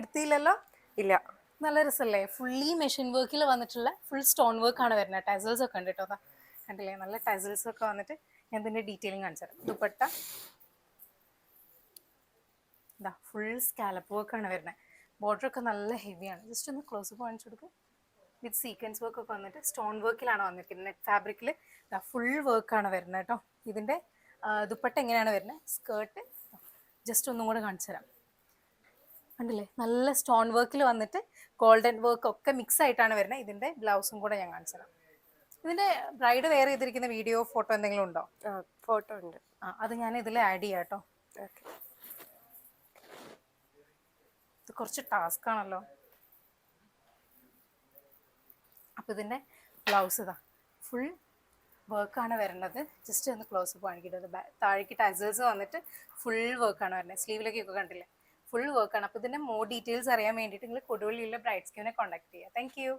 എടുത്തില്ലല്ലോ? ഇല്ല. നല്ല രസമല്ലേ? ഫുള്ളി മെഷീൻ വർക്കിൽ വന്നിട്ടുള്ള ഫുൾ സ്റ്റോൺ വർക്ക് ആണ് വരുന്നത്. ടസൽസ് ഒക്കെ ഉണ്ട് കേട്ടോ. അതാ കണ്ടില്ലേ, നല്ല ടസൽസ് ഒക്കെ വന്നിട്ട് ഞാൻ ഇതിന്റെ ഡീറ്റെയിലിംഗ് കാണിച്ചു തരാം. ദുപ്പട്ട ഇതാ ഫുൾ സ്കാലപ്പ് വർക്ക് ആണ് വരുന്നത്. ബോർഡർ ഒക്കെ നല്ല ഹെവിയാണ്. ജസ്റ്റ് ഒന്ന് ക്ലോസ് കാണിച്ചു കൊടുക്കുക. വിത്ത് സീക്വൻസ് വർക്ക് ഒക്കെ വന്നിട്ട് സ്റ്റോൺ വർക്കിലാണ് വന്നിരിക്കുന്നത്. നെറ്റ് ഫാബ്രിക്കിൽ ഫുൾ വർക്കാണ് വരുന്നത് കേട്ടോ. ഇതിന്റെ ദുപ്പട്ട എങ്ങനെയാണ് വരുന്നത്? സ്കേർട്ട് ജസ്റ്റ് ഒന്നും കൂടെ കാണിച്ചു തരാം. കണ്ടില്ലേ, നല്ല സ്റ്റോൺ വർക്കിൽ വന്നിട്ട് ഗോൾഡൻ വർക്ക് ഒക്കെ മിക്സ് ആയിട്ടാണ് വരുന്നത്. ഇതിന്റെ ബ്ലൗസും കൂടെ ഞാൻ കാണിച്ചു തരാം. ഇതിന്റെ ബ്രൈഡ് വെയർ ചെയ്തിരിക്കുന്ന വീഡിയോ ഫോട്ടോ എന്തെങ്കിലും ഉണ്ടോ? ഫോട്ടോ ഉണ്ട്. അത് ഞാൻ ഇതിൽ ആഡ് ചെയ്യാം കേട്ടോ. ഇത് കുറച്ച് ടാസ്ക് ആണല്ലോ. അപ്പോൾ ഇതിന്റെ ബ്ലൗസ് ഇതാ ഫുൾ വർക്കാണ് വരുന്നത്. ജസ്റ്റ് ഒന്ന് ക്ലോസ് അപ്പ് കാണിക്കിട്ടത്. താഴേക്ക് ടസൽസ് വന്നിട്ട് ഫുൾ വർക്കാണ് വരുന്നത്. സ്ലീവിലേക്കൊക്കെ കണ്ടില്ലേ, ഫുൾ വർക്കാണ്. അപ്പോൾ ഇതിന്റെ മോർ ഡീറ്റെയിൽസ് അറിയാൻ വേണ്ടിയിട്ട് നിങ്ങൾ കൊടുവള്ളിയുള്ള ബ്രൈഡ്സ്ക്യൂനെ കോൺടാക്ട് ചെയ്യുക. Thank you.